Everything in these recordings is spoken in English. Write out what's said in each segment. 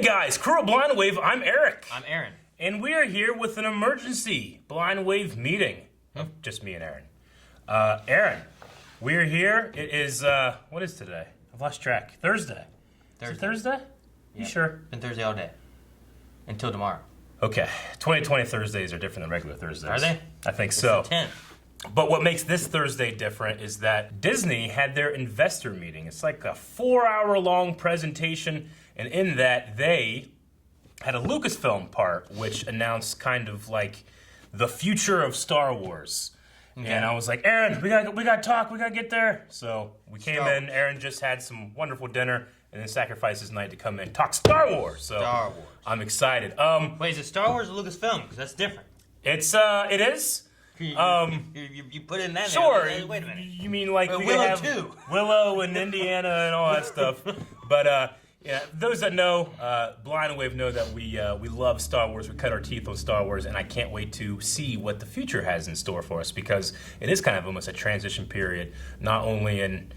guys, crew of Blind Wave, I'm Eric. I'm Aaron. And we are here with an emergency Blind Wave meeting. Just me and Aaron. Aaron, we're here. It is, what is today? I've lost track. Thursday. Is it Thursday? You sure? Been Thursday all day. Until tomorrow. Okay. 2020 Thursdays are different than regular Thursdays. Are they? I think so. It's the 10th. But what makes this Thursday different is that Disney had their investor meeting. It's like a 4-hour-long presentation, and in that they had a Lucasfilm part, which announced kind of like the future of Star Wars. Okay. And I was like, Aaron, we got to talk, we got to get there. So we came in, Aaron just had some wonderful dinner, and then sacrificed his night to come in and talk Star Wars. So Star Wars. I'm excited. Wait, is it Star Wars or Lucasfilm? Because that's different. It is. You put in that. Sure. There. Wait a minute. You mean like we Willow have too. Willow and Indiana and all that stuff. But yeah, those that know, Blind Wave know that we love Star Wars. We cut our teeth on Star Wars, and I can't wait to see what the future has in store for us, because it is kind of almost a transition period, not only in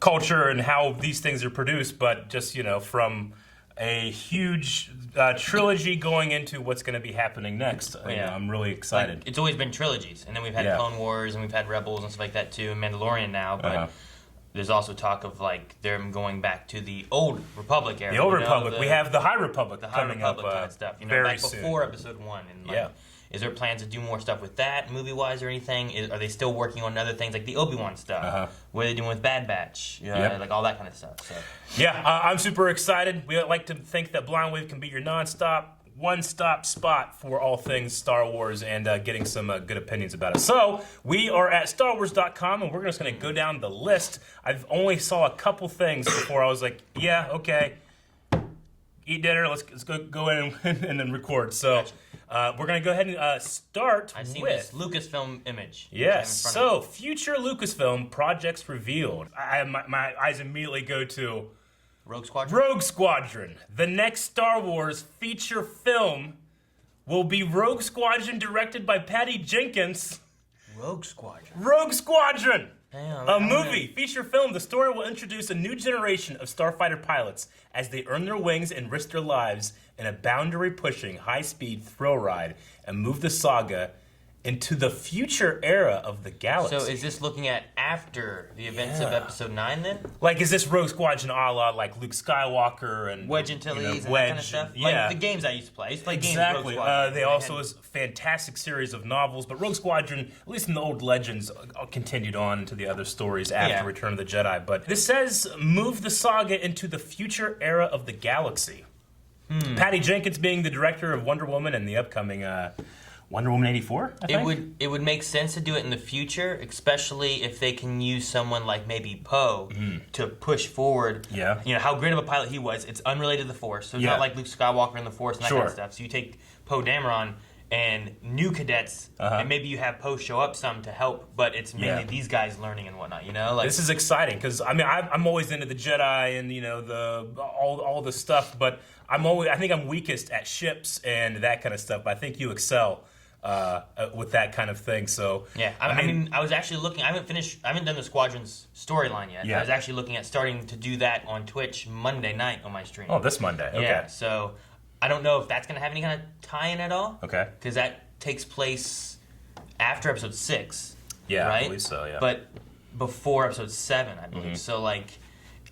culture and how these things are produced, but just, you know, from a huge trilogy going into what's going to be happening next. Yeah. You know, I'm really excited. Like, it's always been trilogies, and then we've had Clone Wars, and we've had Rebels and stuff like that too, and Mandalorian now. But there's also talk of like them going back to the old Republic era. The old Republic. We have the High Republic coming Republic up kind of stuff. You know, very back soon. before Episode 1. And like, is there plans to do more stuff with that, movie-wise or anything? Are they still working on other things like the Obi-Wan stuff? What are they doing with Bad Batch? Like all that kind of stuff. So. Yeah, I'm super excited. We like to think that Blind Wave can be your non-stop, one-stop spot for all things Star Wars and getting some good opinions about it. So we are at StarWars.com, and we're just going to go down the list. I've only saw a couple things before I was like, yeah, okay, eat dinner, let's go in and then record. So we're going to go ahead and start I see with this Lucasfilm image. Yes. So future Lucasfilm projects revealed. My eyes immediately go to Rogue Squadron? Rogue Squadron. The next Star Wars feature film will be Rogue Squadron, directed by Patty Jenkins. Rogue Squadron? Rogue Squadron! Damn, a movie, feature film. The story will introduce a new generation of starfighter pilots as they earn their wings and risk their lives in a boundary-pushing, high-speed thrill ride and move the saga into the future era of the galaxy. So is this looking at after the events of Episode 9 then? Like, is this Rogue Squadron a la like Luke Skywalker and Wedge Antilles and Wedge, that kind of stuff? Yeah. Like the games I used to play. I used to play Exactly. games Rogue Squadron. They also was a fantastic series of novels, but Rogue Squadron, at least in the old legends, continued on into the other stories after Return of the Jedi. But this says, move the saga into the future era of the galaxy. Patty Jenkins being the director of Wonder Woman and the upcoming Wonder Woman 84, I think? It would make sense to do it in the future, especially if they can use someone like maybe Poe to push forward. Yeah. You know, how great of a pilot he was. It's unrelated to the Force, so it's not like Luke Skywalker in the Force and that kind of stuff. So you take Poe Dameron and new cadets, and maybe you have Poe show up some to help, but it's mainly these guys learning and whatnot, you know? Like, this is exciting, because, I mean, I'm always into the Jedi and, you know, all the stuff, but I think I'm weakest at ships and that kind of stuff, but I think you excel with that kind of thing. So yeah, I mean, I was actually looking. I haven't done the Squadron's storyline yet. I was actually looking at starting to do that on Twitch Monday night on my stream. Oh, this Monday. Okay. Yeah. So I don't know if that's going to have any kind of tie-in at all. Okay. Because that takes place after Episode 6. Yeah, right? I believe so. Yeah. But before Episode 7, I believe. So like,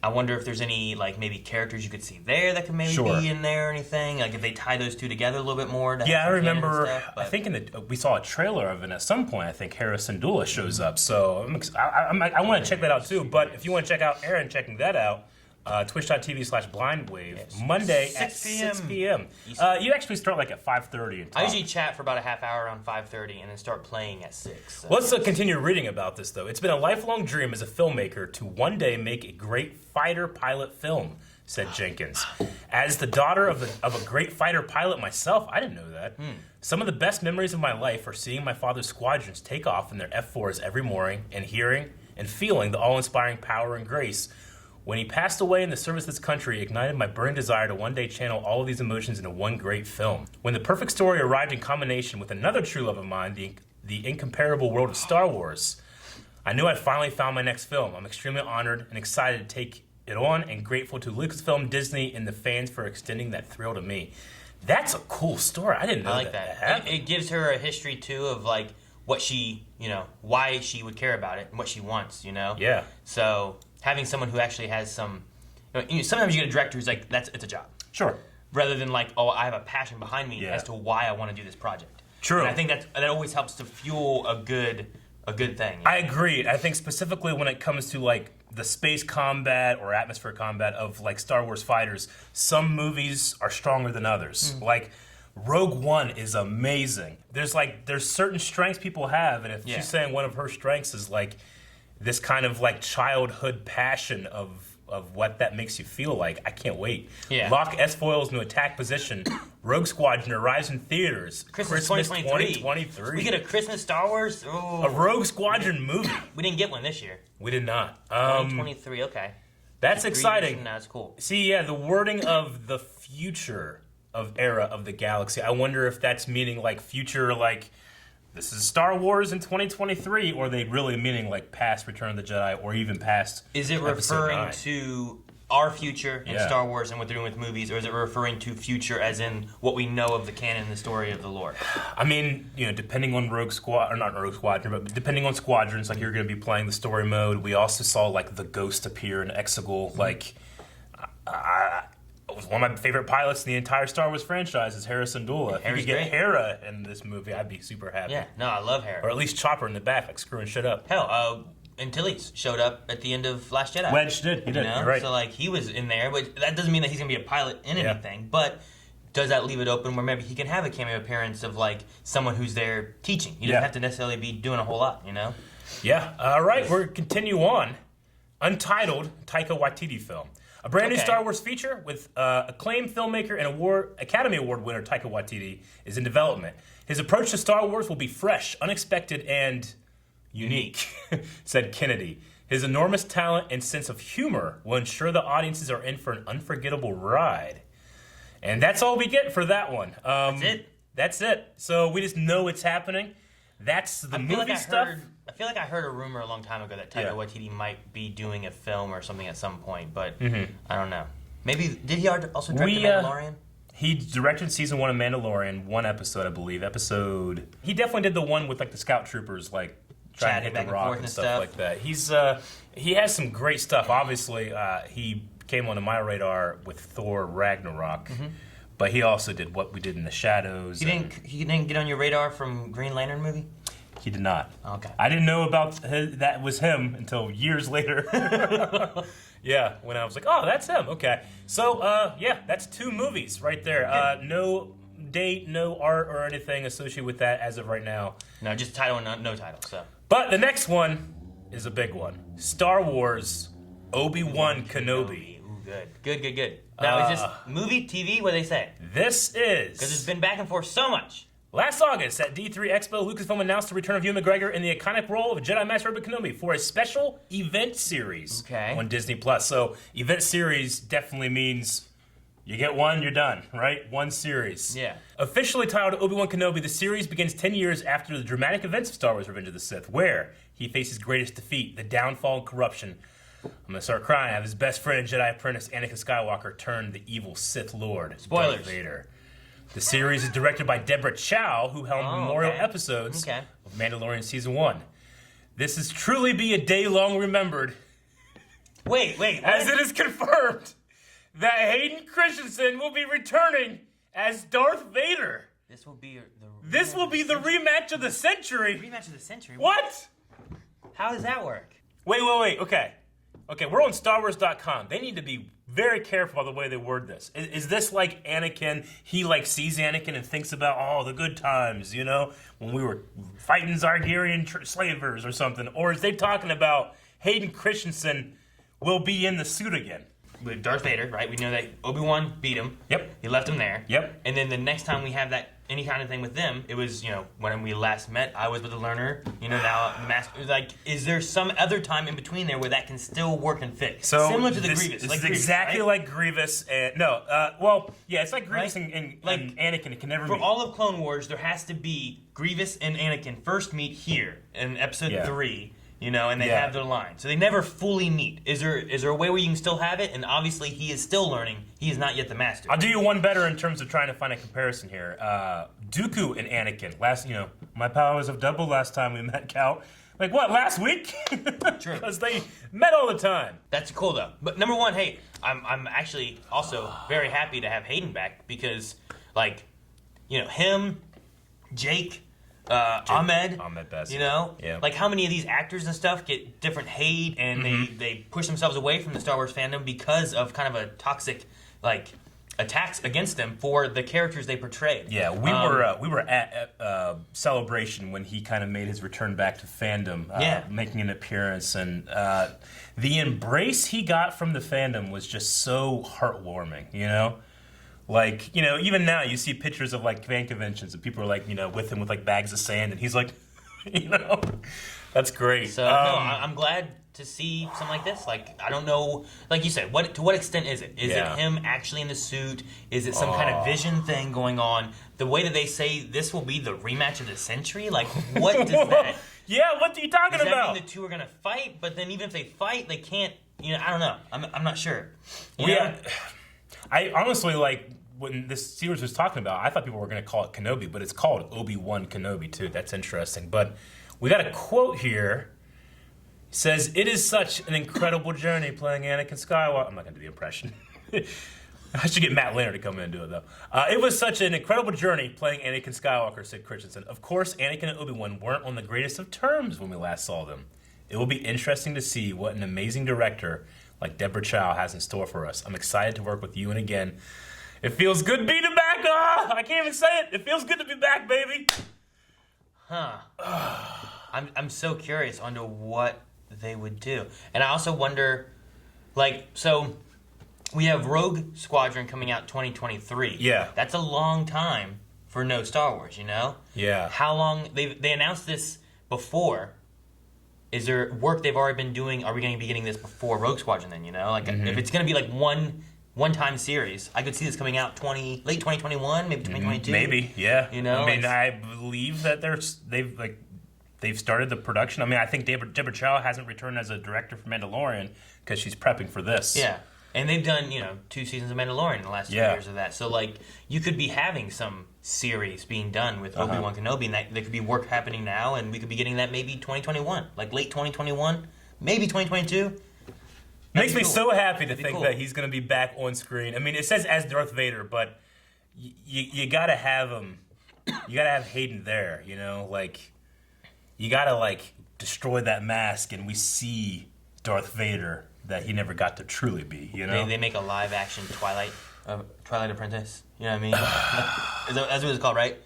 I wonder if there's any like maybe characters you could see there that could maybe be in there or anything. Like if they tie those two together a little bit more. I remember. I think we saw a trailer of it at some point. I think Harrison Dula shows up. So I want to check that out too. But if you want to check out Aaron checking that out, twitch.tv/blindwave, Monday at 6 p.m. You actually start like at 5:30. I usually chat for about a half hour around 5:30 and then start playing at 6. So. Let's continue reading about this, though. It's been a lifelong dream as a filmmaker to one day make a great fighter pilot film, said Jenkins. As the daughter of a great fighter pilot myself, I didn't know that. Some of the best memories of my life are seeing my father's squadrons take off in their F-4s every morning and hearing and feeling the awe-inspiring power and grace. When he passed away in the service of this country, ignited my burning desire to one day channel all of these emotions into one great film. When the perfect story arrived in combination with another true love of mine, the incomparable world of Star Wars, I knew I'd finally found my next film. I'm extremely honored and excited to take it on, and grateful to Lucasfilm, Disney, and the fans for extending that thrill to me. That's a cool story. I didn't know that. It gives her a history, too, of, like, what she, why she would care about it and what she wants, Yeah. So having someone who actually has some, sometimes you get a director who's like, it's a job. Sure. Rather than like, oh, I have a passion behind me as to why I want to do this project. True. And I think that always helps to fuel a good thing. I agree. I think specifically when it comes to like the space combat or atmospheric combat of like Star Wars fighters, some movies are stronger than others. Like Rogue One is amazing. There's certain strengths people have, and if she's saying one of her strengths is like this kind of like childhood passion of what that makes you feel like, I can't wait. Yeah. Lock S-foils into attack position. Rogue Squadron arrives in theaters. Christmas 2023. We get a Christmas Star Wars? Oh. A Rogue Squadron movie. We didn't get one this year. We did not. 2023, okay. That's exciting. That's cool. See, the wording of the future of era of the galaxy. I wonder if that's meaning like future, like this is Star Wars in 2023, or are they really meaning like past Return of the Jedi, or even past? Is it referring to our future in Star Wars and what they're doing with movies, or is it referring to future as in what we know of the canon and the story of the lore? I mean, depending on not Rogue Squadron, but depending on squadrons, like you're going to be playing the story mode. We also saw like the Ghost appear in Exegol, like. One of my favorite pilots in the entire Star Wars franchise is Hera Syndulla. If you could get Hera in this movie, I'd be super happy. Yeah, no, I love Hera. Or at least Chopper in the back, like screwing shit up. Hell, Antilles showed up at the end of Last Jedi. Wedge did. He did. You're right. So like he was in there, but that doesn't mean that he's gonna be a pilot in anything. But does that leave it open where maybe he can have a cameo appearance of like someone who's there teaching? He doesn't have to necessarily be doing a whole lot, Yeah. All right, we're continue on. Untitled Taika Waititi film. A brand new Star Wars feature with acclaimed filmmaker and Academy Award winner Taika Waititi is in development. His approach to Star Wars will be fresh, unexpected, and unique, said Kennedy. His enormous talent and sense of humor will ensure the audiences are in for an unforgettable ride. And that's all we get for that one. That's it? That's it. So we just know it's happening. That's the movie stuff. I feel like I heard a rumor a long time ago that Taika Waititi might be doing a film or something at some point, but I don't know. Maybe, did he also direct The Mandalorian? He directed season 1 of Mandalorian, one episode, I believe. He definitely did the one with like the scout troopers, like trying to hit the rock and stuff like that. He has some great stuff. Obviously, he came onto my radar with Thor Ragnarok. But he also did What We Did in the Shadows. He didn't get on your radar from Green Lantern movie? He did not. Okay. I didn't know about that was him until years later. When I was like, oh, that's him. Okay. So, that's 2 movies right there. No date, no art or anything associated with that as of right now. No, just title and no title. So. But the next one is a big one. Star Wars Obi-Wan Kenobi. Ooh, good. Now, is this movie, TV? What do they say? This is... Because it's been back and forth so much. Last August at D3 Expo, Lucasfilm announced the return of Ewan McGregor in the iconic role of Jedi Master Obi-Wan Kenobi for a special event series on Disney+. So, event series definitely means you get one, you're done, right? One series. Yeah. Officially titled Obi-Wan Kenobi, the series begins 10 years after the dramatic events of Star Wars Revenge of the Sith, where he faces greatest defeat, the downfall and corruption. I'm going to start crying. I have his best friend and Jedi apprentice Anakin Skywalker turned the evil Sith Lord, Spoilers. Darth Vader. The series is directed by Deborah Chow, who helmed memorial episodes of Mandalorian Season 1. This is truly be a day long remembered. Wait. As it is confirmed that Hayden Christensen will be returning as Darth Vader. This will be the rematch of the century. Rematch of the century? What? How does that work? Wait. Okay, we're on StarWars.com. They need to be very careful about the way they word this. Is this like Anakin, he like sees Anakin and thinks about, the good times, when we were fighting Zargarian slavers or something? Or is they talking about Hayden Christensen will be in the suit again? With Darth Vader, right? We know that Obi-Wan beat him. Yep. He left him there. Yep. And then the next time we have that any kind of thing with them, it was, when we last met, I was with the learner, now the master. Like, is there some other time in between there where that can still work and fit? So similar to the Grievous. This like is Grievous, exactly right? like Grievous. It's like Grievous and Anakin. It can never For meet. all of Clone Wars, there has to be Grievous and Anakin first meet here in Episode 3. You know, and they have their line. So they never fully meet. Is there a way where you can still have it? And obviously he is still learning. He is not yet the master. I'll do you one better in terms of trying to find a comparison here. Dooku and Anakin. My powers have doubled last time we met, Cal. Like what, last week? True. Because they met all the time. That's cool though. But number one, hey, I'm actually also very happy to have Hayden back because, like, you know, him, Jake, Ahmed Best. You know, like how many of these actors and stuff get different hate and they push themselves away from the Star Wars fandom because of kind of a toxic, like, attacks against them for the characters they portrayed. Yeah, we were at Celebration when he kind of made his return back to fandom, making an appearance, and the embrace he got from the fandom was just so heartwarming. You know. Like, you know, even now you see pictures of, like, fan conventions and people are, like, you know, with him with, like, bags of sand and he's like, you know, that's great. So, no, I'm glad to see something like this. Like, I don't know, like you said, to what extent is it? Is it him actually in the suit? Is it some kind of vision thing going on? The way that they say this will be the rematch of the century? Like, what does that... Yeah, what are you talking about? Does that mean the two are going to fight? But then even if they fight, they can't, you know, I don't know. I'm not sure. I honestly, like, when this series was talking about, I thought people were going to call it Kenobi, but it's called Obi-Wan Kenobi, too. That's interesting. But we got a quote here. It says, "It is such an incredible journey playing Anakin Skywalker." I'm not going to do the impression. I should get Matt Leonard to come in and do it, though. "It was such an incredible journey playing Anakin Skywalker," said Christensen. "Of course, Anakin and Obi-Wan weren't on the greatest of terms when we last saw them. It will be interesting to see what an amazing director like Deborah Chow has in store for us. I'm excited to work with you, and again, it feels good to be back. I can't even say it. It feels good to be back, baby." Huh. I'm so curious onto what they would do. And I also wonder, like, so we have Rogue Squadron coming out 2023. Yeah. That's a long time for no Star Wars, you know? Yeah. How long? They announced this before. Is there work they've already been doing? Are we going to be getting this before Rogue Squadron then, you know? Like, if it's going to be like one-time series, I could see this coming out late 2021, maybe 2022. Maybe, yeah. You know? I mean, I believe that they've started the production. I mean, I think Deborah Chow hasn't returned as a director for Mandalorian because she's prepping for this. Yeah. And they've done, you know, 2 seasons of Mandalorian in the last 2 years of that. So, like, you could be having some series being done with Obi-Wan Kenobi, and there could be work happening now, and we could be getting that maybe 2021. Like, late 2021, maybe 2022. Makes me so happy to think that he's going to be back on screen. I mean, it says as Darth Vader, but you got to have him. You got to have Hayden there, you know? Like, you got to, like, destroy that mask, and we see Darth Vader that he never got to truly be, you know? They make a live-action Twilight Apprentice. You know what I mean? That's what it's called, right?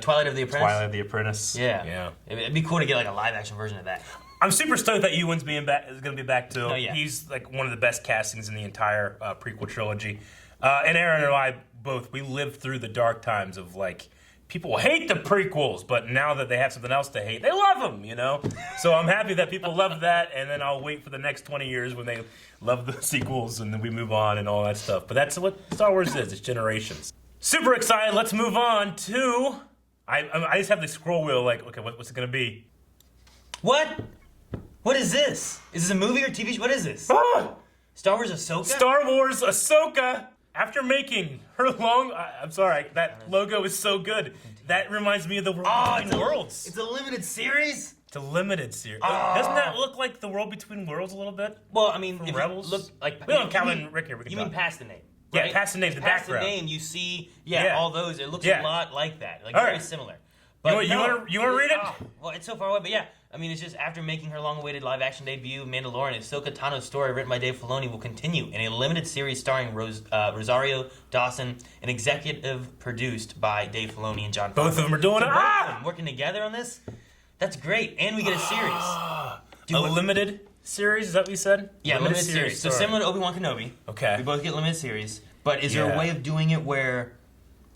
Twilight of the Apprentice? Twilight of the Apprentice. Yeah. It'd be cool to get, like, a live-action version of that. I'm super stoked that Ewan's is going to be back, too. Oh, yeah. He's, like, one of the best castings in the entire prequel trilogy. And Aaron and I both, we lived through the dark times of, like, people hate the prequels, but now that they have something else to hate, they love them, you know? So I'm happy that people love that, and then I'll wait for the next 20 years when they love the sequels, and then we move on and all that stuff. But that's what Star Wars is. It's generations. Super excited. Let's move on to... I just have the scroll wheel like, okay, what's it going to be? What? What is this? Is this a movie or TV show? What is this? Star Wars Ahsoka? Star Wars Ahsoka! After making her long... I'm sorry, that logo is so good. That reminds me of the World Between Worlds. It's a limited series? It's a limited series. Doesn't that look like the World Between Worlds a little bit? Well, I mean, if Rebels? you look like... We don't count Rick here. You mean past the name? Yeah, right? past the name, the background. Past the name, you see, all those. It looks a lot like that. Like, very similar. But you want to read it? Well, it's so far away, but yeah. I mean, it's just after making her long-awaited live-action debut, Mandalorian, Ahsoka Tano's story, written by Dave Filoni, will continue in a limited series starring Rosario Dawson and executive produced by Dave Filoni and John Favreau. Both of them are doing it. Both of them working together on this? That's great. And we get a series. Limited series? Is that what you said? Yeah, limited series. So similar to Obi-Wan Kenobi. Okay. We both get limited series. But is there a way of doing it where...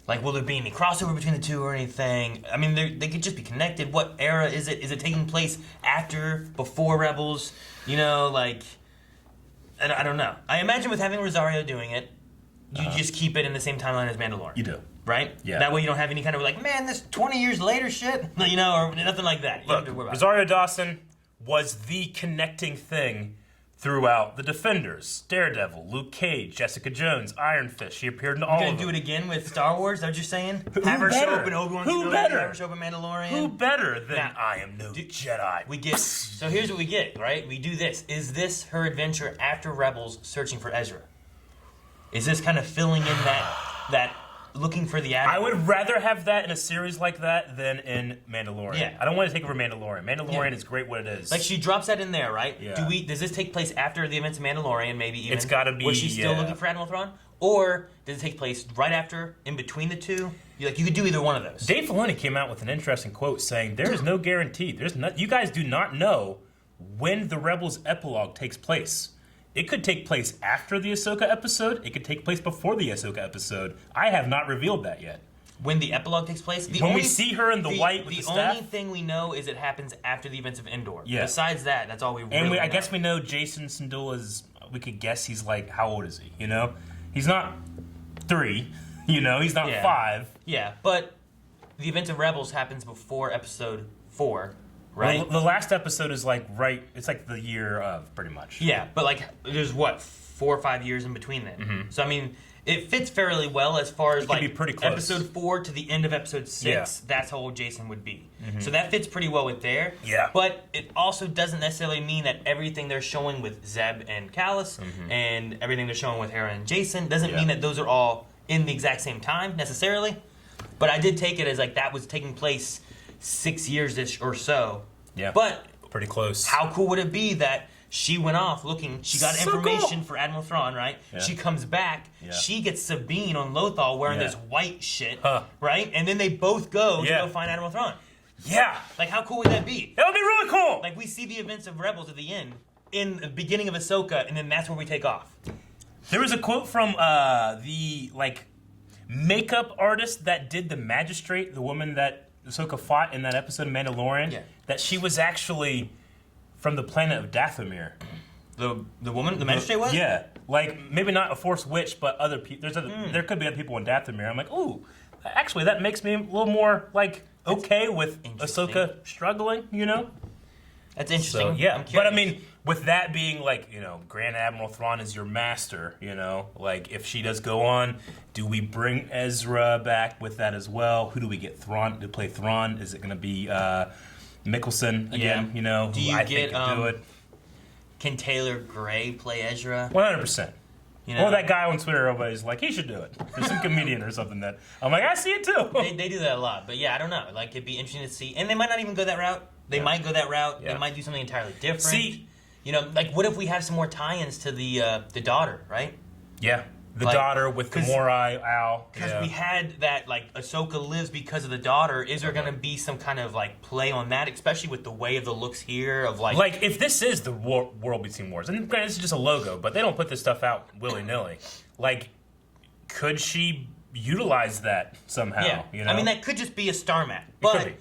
Like, will there be any crossover between the two or anything? I mean, they could just be connected. What era is it? Is it taking place after, before Rebels? You know, like, I don't know. I imagine with having Rosario doing it, you just keep it in the same timeline as Mandalorian. You do. Right? Yeah. That way you don't have any kind of, like, man, this 20 years later shit, you know, or nothing like that. Look, Rosario Dawson, was the connecting thing throughout the Defenders, Daredevil, Luke Cage, Jessica Jones, Iron Fist. She appeared in all of them. You gonna do it again with Star Wars? Is that what you're saying? Have her show up in Obi-Wan Kenobi. Who better? Have her show up in Mandalorian. Who better than I am no Jedi? We get. So here's what we get, right? We do this. Is this her adventure after Rebels, searching for Ezra? Is this kind of filling in that looking for the Admiral? I would rather have that in a series like that than in Mandalorian. Yeah. I don't want to take over Mandalorian. Mandalorian is great what it is. Like, she drops that in there, right? Yeah. Does this take place after the events of Mandalorian, maybe even? It's got to be, Was she still looking for Admiral Thrawn? Or does it take place right after, in between the two? You could do either one of those. Dave Filoni came out with an interesting quote saying, there is no guarantee. You guys do not know when the Rebels epilogue takes place. It could take place after the Ahsoka episode. It could take place before the Ahsoka episode. I have not revealed that yet. When the epilogue takes place? When we see her in the white with the staff? The only thing we know is it happens after the events of Andor. Yeah. Besides that, that's all we really know. I guess we know Jason Sindula is, we could guess he's like, how old is he, you know? He's not 3, you know? He's not 5. Yeah, but the events of Rebels happens before episode 4. Right. Well, the last episode is it's like the year of, pretty much. Yeah, but there's 4 or 5 years in between then. Mm-hmm. So I mean, it fits fairly well as far as be pretty close. episode 4 to the end of episode 6. Yeah. That's how old Jason would be. Mm-hmm. So that fits pretty well with there. Yeah. But it also doesn't necessarily mean that everything they're showing with Zeb and Callus and everything they're showing with Hera and Jason doesn't mean that those are all in the exact same time necessarily. But I did take it as that was taking place 6 years-ish or so. Yeah. But pretty close. How cool would it be that she went off looking, she got information for Admiral Thrawn, right? Yeah. She comes back, she gets Sabine on Lothal wearing this white shit, right? And then they both go to go find Admiral Thrawn. Yeah. How cool would that be? That would be really cool. We see the events of Rebels at the end, in the beginning of Ahsoka, and then that's where we take off. There was a quote from the makeup artist that did the Magistrate, the woman that Ahsoka fought in that episode of Mandalorian, that she was actually from the planet of Dathomir. The woman, the Magistrate was? Yeah. Maybe not a Force witch, but other people. There could be other people in Dathomir. I'm like, ooh, actually, that makes me a little more, okay with Ahsoka struggling, you know? That's interesting. So, yeah. But, I mean, with that being, Grand Admiral Thrawn is your master, you know? If she does go on, do we bring Ezra back with that as well? Who do we get Thrawn to play Thrawn? Is it going to be Mickelson again, you know? Do you think could do it? Can Taylor Gray play Ezra? 100%. You know? Or that guy on Twitter, everybody's like, he should do it. There's some comedian or something that, I'm like, I see it too. They do that a lot. But yeah, I don't know. It'd be interesting to see. And they might not even go that route. They might go that route. Yeah. They might do something entirely different. See, you know, what if we have some more tie-ins to the daughter, right? Yeah. The daughter with the Morai Owl. Because we had that, Ahsoka lives because of the daughter. Is there going to be some kind of, play on that, especially with the way of the looks here of, if this is the World Between Wars, and granted, this is just a logo, but they don't put this stuff out willy-nilly. Could she utilize that somehow? Yeah. You know? I mean, that could just be a star map. But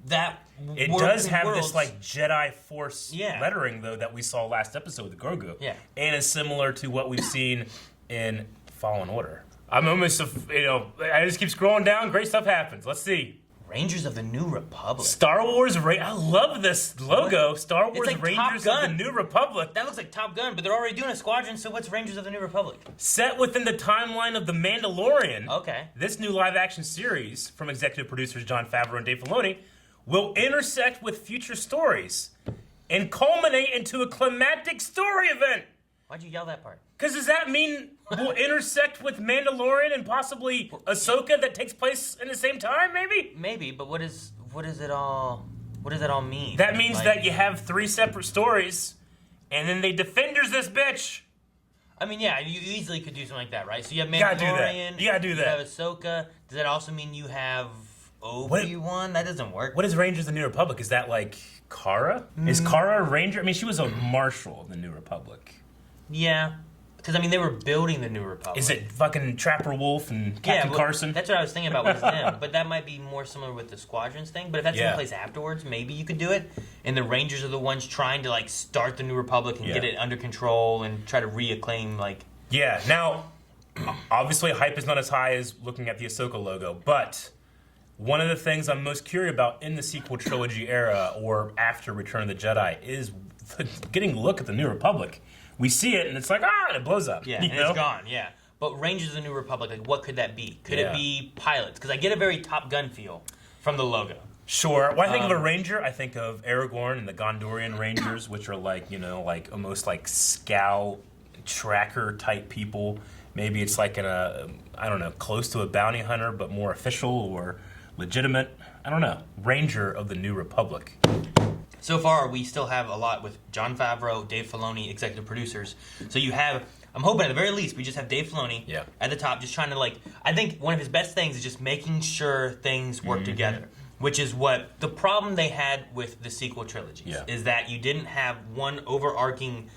that... It does have this Jedi Force lettering though that we saw last episode with Grogu. Yeah. And it's similar to what we've seen in Fallen Order. I'm almost, I just keep scrolling down. Great stuff happens. Let's see. Rangers of the New Republic. Star Wars. I love this logo. Star Wars Rangers of the New Republic. That looks like Top Gun, but they're already doing a Squadron. So what's Rangers of the New Republic? Set within the timeline of The Mandalorian. Okay. This new live-action series from executive producers Jon Favreau and Dave Filoni will intersect with future stories and culminate into a climactic story event. Why'd you yell that part? Because does that mean we'll intersect with Mandalorian and possibly Ahsoka that takes place in the same time, maybe? Maybe, but what does it all mean? That means that you have 3 separate stories, and then they defenders this bitch. I mean, yeah, you easily could do something like that, right? So you have Mandalorian. You gotta do that. You have Ahsoka. Does that also mean you have Obi-Wan? That doesn't work. What is Rangers of the New Republic? Is that Kara? Is Kara a ranger? I mean, she was a marshal of the New Republic. Yeah. Because, I mean, they were building the New Republic. Is it fucking Trapper Wolf and Captain Carson? That's what I was thinking about was them. But that might be more similar with the Squadrons thing. But if that's taking place afterwards, maybe you could do it. And the Rangers are the ones trying to, start the New Republic and get it under control and try to reacclaim, Yeah. Now, obviously, hype is not as high as looking at the Ahsoka logo. But one of the things I'm most curious about in the sequel trilogy era or after Return of the Jedi is getting a look at the New Republic. We see it, and it's like, and it blows up. Yeah, and it's gone, yeah. But Rangers of the New Republic, like, what could that be? Could it be pilots? Because I get a very Top Gun feel from the logo. Sure. When I think of a Ranger, I think of Aragorn and the Gondorian Rangers, which are like, almost like scout, tracker-type people. Maybe it's like close to a bounty hunter, but more official or legitimate. I don't know. Ranger of the New Republic. So far, we still have a lot with Jon Favreau, Dave Filoni, executive producers. So you have, I'm hoping at the very least, we just have Dave Filoni at the top, just trying to I think one of his best things is just making sure things work together, which is what the problem they had with the sequel trilogies, is that you didn't have one overarching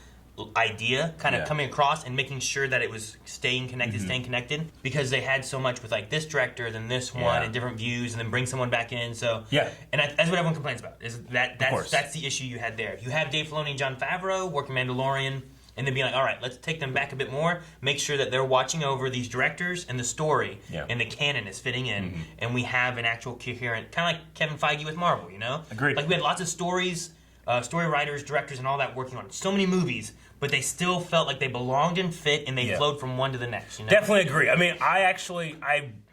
idea kind of coming across and making sure that it was staying connected, because they had so much with like this director, then this one, and different views, and then bring someone back in. So and that's what everyone complains about, is that's the issue you had there. You have Dave Filoni and Jon Favreau working Mandalorian, and then being like, all right, let's take them back a bit more, make sure that they're watching over these directors and the story and the canon is fitting in, and we have an actual coherent, kind of like Kevin Feige with Marvel, Agreed. Like we had lots of stories, story writers, directors, and all that working on so many movies, but they still felt like they belonged and fit, and they flowed from one to the next. Definitely agree. I mean,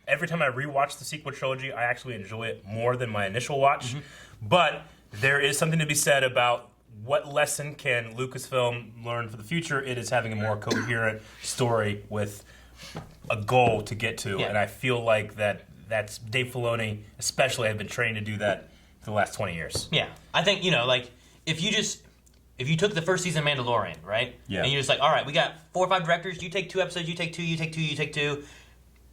every time I rewatch the sequel trilogy, I actually enjoy it more than my initial watch. But there is something to be said about what lesson can Lucasfilm learn for the future. It is having a more coherent story with a goal to get to, and I feel like that's Dave Filoni, especially, have been trained to do that for the last 20 years. Yeah, I think if you took the first season of Mandalorian, right? Yeah. And you're just like, all right, we got 4 or 5 directors. You take 2 episodes. You take 2. You take 2. You take 2.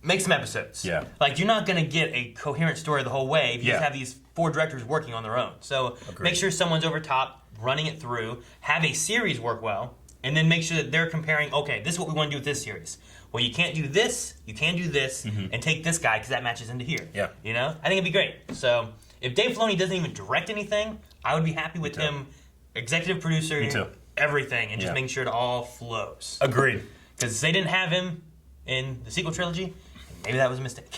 Make some episodes. Yeah. Like, you're not going to get a coherent story the whole way if you just have these 4 directors working on their own. So make sure someone's over top, running it through, have a series work well, and then make sure that they're comparing, okay, this is what we want to do with this series. Well, you can't do this, you can do this, and take this guy because that matches into here. Yeah. I think it'd be great. So if Dave Filoni doesn't even direct anything, I would be happy with him. Executive producer, everything, and just making sure it all flows. Agreed. Because they didn't have him in the sequel trilogy, maybe that was a mistake.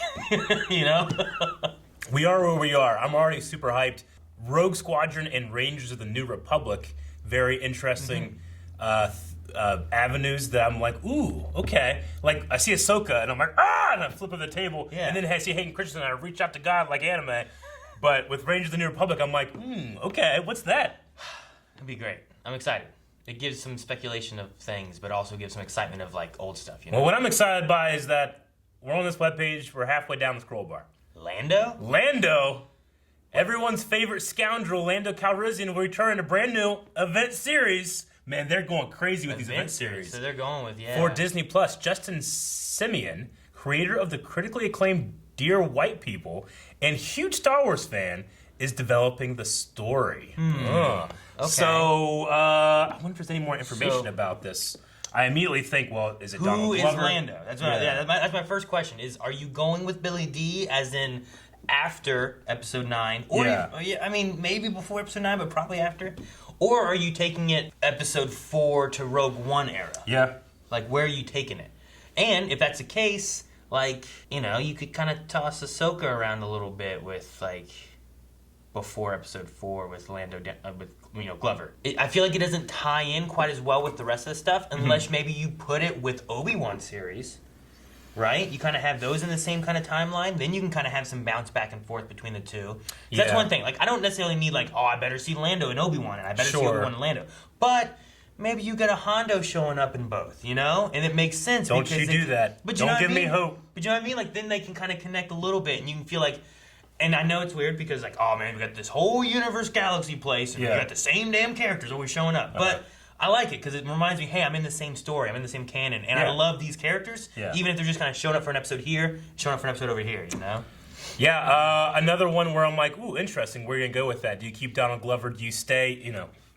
We are where we are. I'm already super hyped. Rogue Squadron and Rangers of the New Republic, very interesting avenues that I'm like, ooh, okay. Like, I see Ahsoka, and I'm like, and I flip over the table, and then I see Hayden Christensen, and I reach out to God like anime. But with Rangers of the New Republic, I'm like, okay, what's that? It'd be great. I'm excited. It gives some speculation of things, but also gives some excitement of like old stuff. Well, what I'm excited by is that we're on this webpage. We're halfway down the scroll bar. Lando? Everyone's favorite scoundrel, Lando Calrissian, will return in a brand new event series. Man, they're going crazy with these event series. So they're going with, For Disney Plus, Justin Simeon, creator of the critically acclaimed Dear White People and huge Star Wars fan, is developing the story. Okay. So, I wonder if there's any more information about this. I immediately think, well, is it Donald Glover? Who is Lando? That's my first question. Are you going with Billy D as in after Episode 9? Or I mean, maybe before Episode 9, but probably after? Or are you taking it Episode 4 to Rogue One era? Yeah. Like, where are you taking it? And if that's the case, you could kind of toss Ahsoka around a little bit with, before Episode 4 with Lando, with Glover. I feel like it doesn't tie in quite as well with the rest of the stuff unless maybe you put it with Obi-Wan series, right? You kind of have those in the same kind of timeline. Then you can kind of have some bounce back and forth between the two. That's one thing. I don't necessarily need I better see Lando and Obi-Wan, and I better see Obi-Wan and Lando. But maybe you get a Hondo showing up in both, and it makes sense. Don't you do that. But don't give me hope. But you know what I mean? Then they can kind of connect a little bit, and you can feel like. And I know it's weird because, oh man, we got this whole universe galaxy place, and we got the same damn characters always showing up. But I like it because it reminds me, hey, I'm in the same story, I'm in the same canon, and I love these characters, even if they're just kind of showing up for an episode here, showing up for an episode over here, Yeah, another one where I'm like, ooh, interesting. Where are you going to go with that? Do you keep Donald Glover? Do you stay,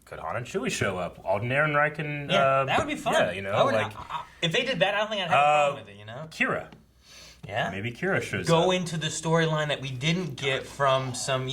could Han and Chewie show up? Alden Ehrenreich that would be fun. Yeah, if they did that, I don't think I'd have a problem with it, Kira. Yeah. Maybe Kira shows go into the storyline that we didn't get from some,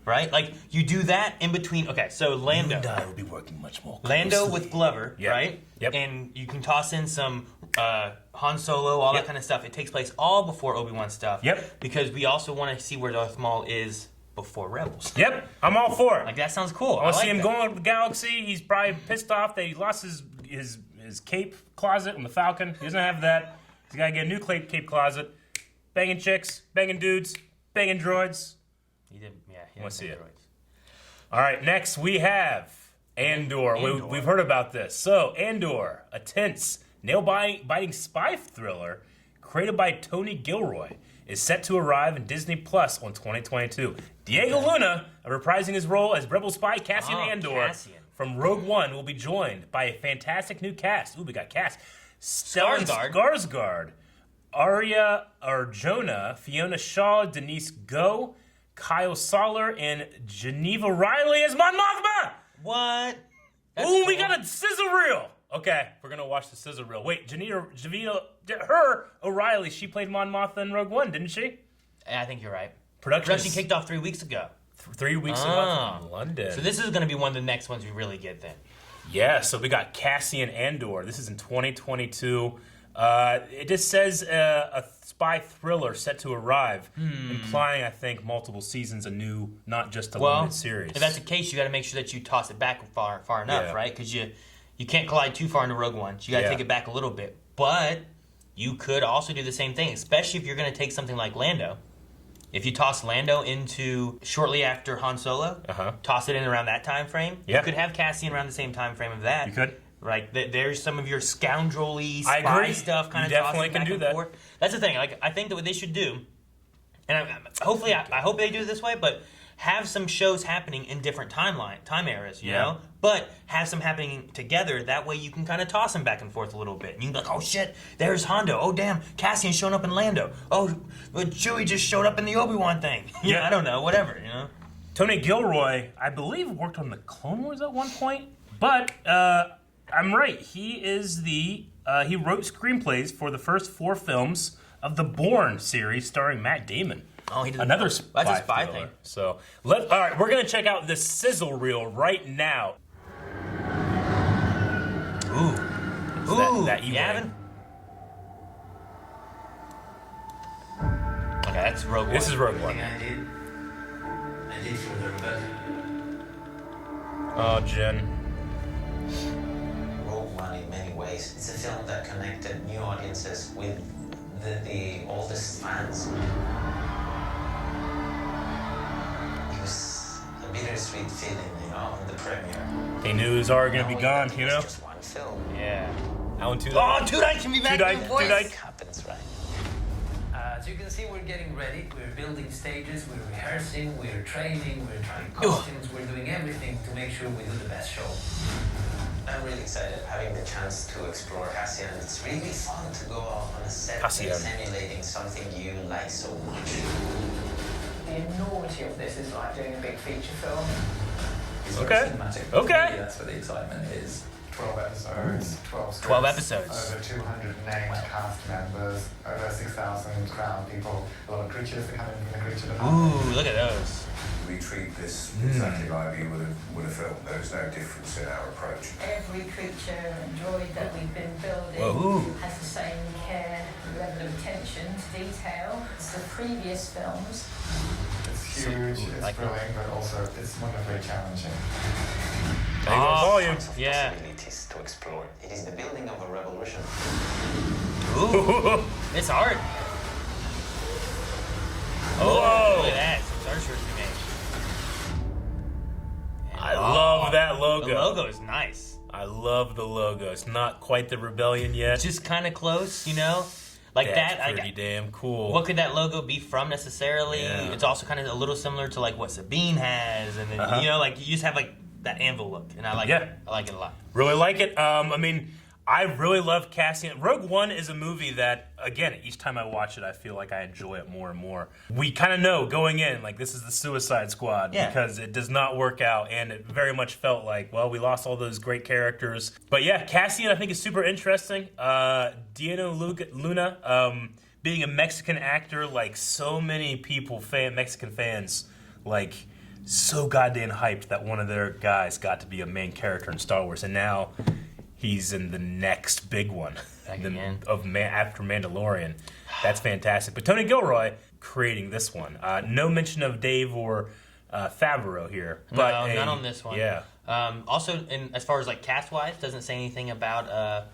right? Like, you do that in between. Okay, so Lando. You and I will be working much more closely. Lando with Glover, right? Yep. And you can toss in some Han Solo, all that kind of stuff. It takes place all before Obi-Wan stuff. Yep. Because we also want to see where Darth Maul is before Rebels. Yep, I'm all for it. Like, that sounds cool. I want to see him that. going to the galaxy. He's probably pissed off that he lost his cape closet in the Falcon. He doesn't have that. He's got to get a new cape closet. Banging chicks, banging dudes, banging droids. He did, yeah. I want to see it. All right, next we have Andor. We've heard about this. So, Andor, a tense, nail-biting spy thriller created by Tony Gilroy, is set to arrive in Disney Plus on 2022. Diego Luna, reprising his role as rebel spy Cassian Andor from Rogue One, will be joined by a fantastic new cast. Ooh, we got cast. Stellan Skarsgård, Arya Arjona, Fiona Shaw, Denise Goh, Kyle Soller, and Geneva Riley as Mon Mothma! What? That's cool. We got a sizzle reel! Okay, we're gonna watch the sizzle reel. Wait, her O'Reilly, she played Mon Mothma in Rogue One, didn't she? I think you're right. Production kicked off 3 weeks ago. 3 weeks ago in London. So this is gonna be one of the next ones we really get then. Yeah, so we got Cassian Andor. This is in 2022. It just says a spy thriller set to arrive, implying, I think, multiple seasons anew, not just a limited series. If that's the case, you got to make sure that you toss it back far enough, right? Because you can't collide too far into Rogue One. So you got to take it back a little bit. But you could also do the same thing, especially if you're going to take something like Lando. If you toss Lando into shortly after Han Solo, toss it in around that time frame, you could have Cassian around the same time frame of that. You could. Right, there's some of your scoundrel-y spy stuff kind of tossing back and forth. That's the thing. Like, I think that what they should do, and I hope they do it this way, but have some shows happening in different time eras, you know? But have some happening together. That way you can kind of toss them back and forth a little bit. And you can be like, oh shit, there's Hondo. Oh damn, Cassian's showing up in Lando. Oh, Chewie just showed up in the Obi-Wan thing. Yeah, I don't know, whatever, you know? Tony Gilroy, I believe, worked on the Clone Wars at one point, but I'm right. He is he wrote screenplays for the first 4 films of the Bourne series starring Matt Damon. Oh, he did another spy That's a spy thriller. Thing. So, all right, we're gonna check out this sizzle reel right now. Ooh, that Yavin. Okay, that's Rogue One. This is Rogue One. I did for the rebellion. Oh, Jen. Rogue One, in many ways, it's a film that connected new audiences with the oldest fans. It was a bittersweet feeling, you know, in the premiere. They knew it was already gonna be gone, you know. Just one film. Yeah. Alan Tudyk. Oh, Tudyk can be back in voice. It happens, right? As you can see, we're getting ready. We're building stages. We're rehearsing. We're training. We're trying costumes. We're doing everything to make sure we do the best show. I'm really excited having the chance to explore Cassian. It's really fun to go on a set that's emulating something you like so much. The enormity of this is like doing a big feature film. It's okay. Cinematic. Okay. That's where the excitement is. 12 episodes, 12 episodes. Over 200 named cast members, over 6,000 crown people, a lot of creatures that come in from the creature department. Ooh, look at those. We treat this exactly like you would have filmed. There's no difference in our approach. Every creature and droid that we've been building has the same care, level of attention to detail as the previous films. It's huge, it's thrilling, but also it's wonderfully challenging. Volume. Yeah. Possibilities to explore. It is the building of a revolution. Ooh, it's hard. Oh, look at that. Some Star Shirts we made. I love that logo. The logo is nice. I love the logo. It's not quite the Rebellion yet. It's just kind of close, you know? Like That's pretty damn cool. What could that logo be from necessarily? Yeah. It's also kind of a little similar to like what Sabine has, and then you know, like you just have like that anvil look, and I like it. I like it a lot. Really like it. I mean, I really love Cassian. Rogue One is a movie that, again, each time I watch it, I feel like I enjoy it more and more. We kind of know going in, like, this is the Suicide Squad because it does not work out, and it very much felt like, well, we lost all those great characters. But yeah, Cassian, I think, is super interesting. Diego Luna, being a Mexican actor, like, so many people, Mexican fans, like, so goddamn hyped that one of their guys got to be a main character in Star Wars, and now he's in the next big one after Mandalorian. That's fantastic. But Tony Gilroy creating this one. No mention of Dave or Favreau here. But no, not on this one. Yeah. Also, as far as like cast-wise, doesn't say anything about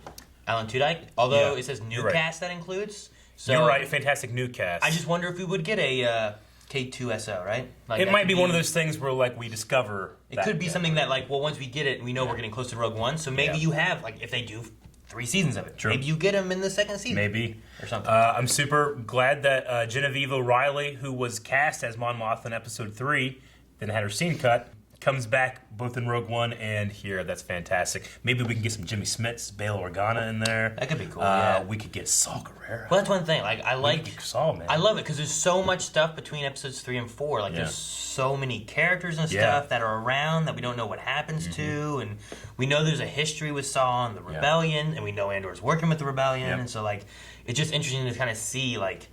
Alan Tudyk, although it says new cast that includes. So you're right, fantastic new cast. I just wonder if we would get a K2SO, right? Like, it might be one of those things where like we discover. It could be something that like, well, once we get it, we know we're getting close to Rogue One, so maybe you have, like, if they do 3 seasons of it, maybe you get them in the second season. Maybe. Or something. I'm super glad that Genevieve O'Reilly, who was cast as Mon Mothma in Episode 3, then had her scene cut, comes back both in Rogue One and here. That's fantastic. Maybe we can get some Jimmy Smits, Bail Organa in there. That could be cool. We could get Saw Gerrera. Well, that's one thing. Like, I like Saw, man. I love it because there's so much stuff between episodes 3 and 4. Like, there's so many characters and stuff that are around that we don't know what happens to, and we know there's a history with Saw and the Rebellion, and we know Andor's working with the Rebellion, and so like it's just interesting to kind of see like.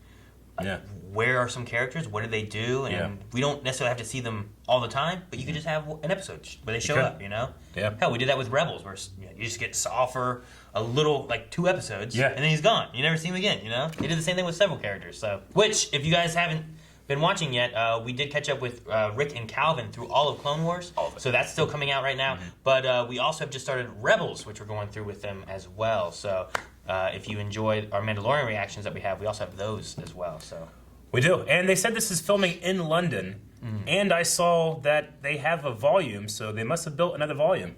Where are some characters? What do they do? And we don't necessarily have to see them all the time, but you could just have an episode where they show up, you know? Yeah. Hell, we did that with Rebels, where you just get Saw for a little, like 2 episodes, and then he's gone. You never see him again, you know? They did the same thing with several characters. So, which, if you guys haven't been watching yet, we did catch up with Rick and Calvin through all of Clone Wars, so that's still coming out right now. But we also have just started Rebels, which we're going through with them as well. So if you enjoy our Mandalorian reactions that we also have those as well. So. We do. And they said this is filming in London. And I saw that they have a volume, so they must have built another volume.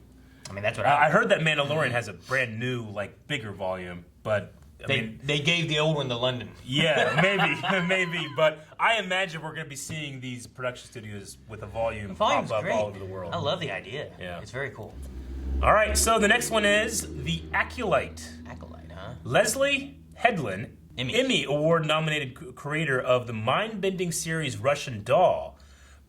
I mean, that's what I heard that Mandalorian has a brand new, like, bigger volume, but they gave the old one to London. Yeah, maybe. But I imagine we're going to be seeing these production studios with a volume pop up all over the world. I love the idea. Yeah. It's very cool. All right, so the next one is The Acolyte. Acolyte, huh? Leslie Headland, Emmy Award-nominated creator of the mind-bending series Russian Doll,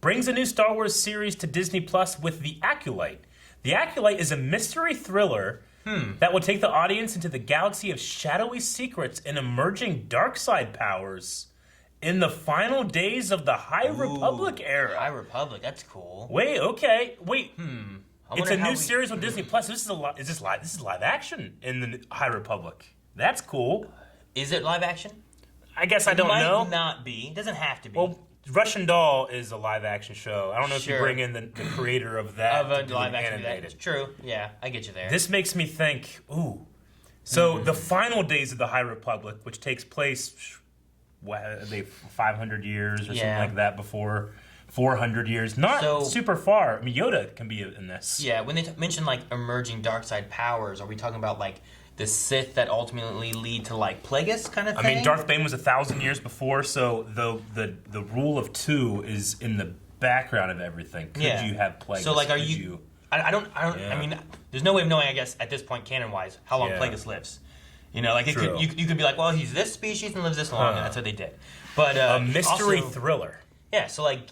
brings a new Star Wars series to Disney Plus with The Acolyte. The Acolyte is a mystery thriller that will take the audience into the galaxy of shadowy secrets and emerging dark side powers in the final days of the High Republic era. High Republic, that's cool. Wait. It's a new series on Disney Plus. This is live action in the High Republic. That's cool. Is it live action? I guess I don't know. It might not be. It doesn't have to be. Well, Russian Doll is a live action show. I don't know if you bring in the creator of that of a live action animated. True. Yeah, I get you there. This makes me think, So the final days of the High Republic, which takes place, 500 years or something like that before 400 years. Not super far. I mean, Yoda can be in this. Yeah, when they mention like emerging dark side powers, are we talking about like the Sith that ultimately lead to like Plagueis kind of thing? I mean, Darth Bane was 1,000 years before, so the rule of 2 is in the background of everything. Could you have Plagueis? So like, are you? I don't. I mean, there's no way of knowing, I guess, at this point, canon-wise, how long Plagueis lives. You know, like you could be like, well, he's this species and lives this long, and that's what they did. But a mystery thriller. Yeah. So like,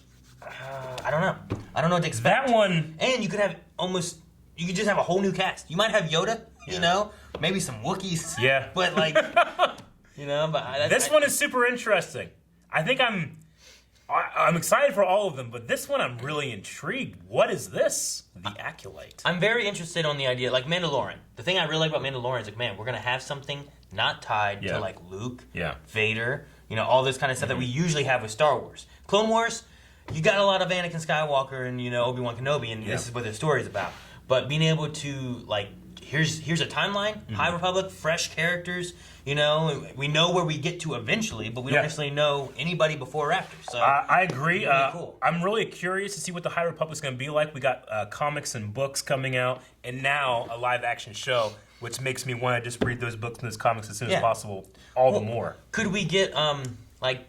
I don't know. I don't know what to expect. That one, and you could have you could just have a whole new cast. You might have Yoda. You know, maybe some Wookiees. Yeah. But like, you know, but this one is super interesting. I think I'm excited for all of them, but this one I'm really intrigued. What is this? The Acolyte. I'm very interested on the idea, like Mandalorian. The thing I really like about Mandalorian is like, man, we're gonna have something not tied to like Luke, Vader, you know, all this kind of stuff that we usually have with Star Wars. Clone Wars, you got a lot of Anakin Skywalker and, you know, Obi-Wan Kenobi, and this is what the story's about. But being able to like, here's a timeline, High Republic, fresh characters, you know, we know where we get to eventually, but we don't necessarily know anybody before or after. So I agree. Really cool. I'm really curious to see what the High Republic's going to be like. We got comics and books coming out, and now a live action show, which makes me want to just read those books and those comics as soon as possible, the more. Could we get, like,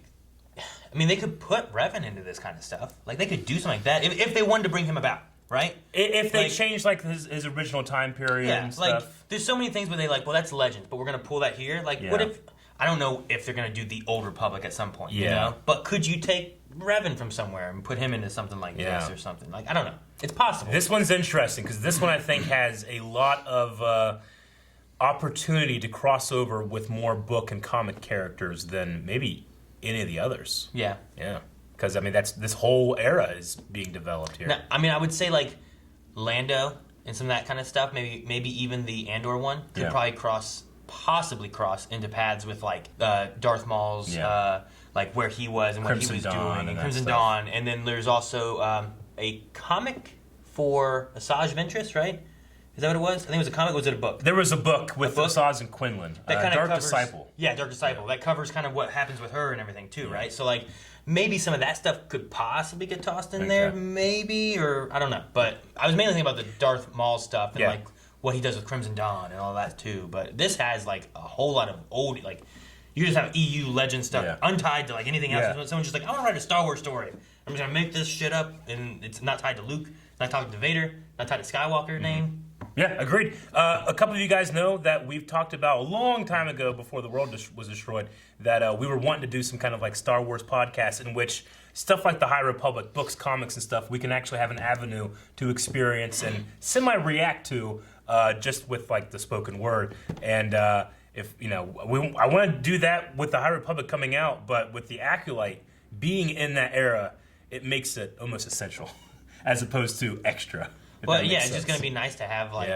I mean, they could put Revan into this kind of stuff. Like, they could do something like that if they wanted to bring him about. Right? If they change like his original time period and stuff. Like, there's so many things where they like, well, that's Legends, but we're going to pull that here. Like, what if, I don't know if they're going to do the Old Republic at some point, you know? But could you take Revan from somewhere and put him into something like this or something? Like, I don't know. It's possible. This one's interesting because this one I think has a lot of opportunity to cross over with more book and comic characters than maybe any of the others. Yeah. Yeah. Because I mean, this whole era is being developed here. Now, I mean, I would say like Lando and some of that kind of stuff. Maybe even the Andor one could probably possibly cross into paths with like Darth Maul's like where he was and what he was doing, and Crimson Dawn. And then there's also a comic for Asajj Ventress, right? Is that what it was? I think it was a comic. Or was it a book? There was a book with Asajj and Quinlan. That kind of Dark covers, Disciple. Yeah, Dark Disciple. That covers kind of what happens with her and everything too, right? So like maybe some of that stuff could possibly get tossed in there, maybe, or I don't know. But I was mainly thinking about the Darth Maul stuff and like what he does with Crimson Dawn and all that too. But this has like a whole lot of old like. You just have EU legend stuff untied to like anything else. Yeah. Someone's just like, I want to write a Star Wars story. I'm just gonna make this shit up, and it's not tied to Luke, it's not tied to Vader, not tied to Skywalker name. Yeah, agreed. A couple of you guys know that we've talked about a long time ago, before the world was destroyed, that we were wanting to do some kind of like Star Wars podcast in which stuff like the High Republic, books, comics, and stuff, we can actually have an avenue to experience and semi-react to just with like the spoken word. And if I want to do that with the High Republic coming out, but with the Acolyte being in that era, it makes it almost essential as opposed to extra. Well, yeah, it's just going to be nice to have like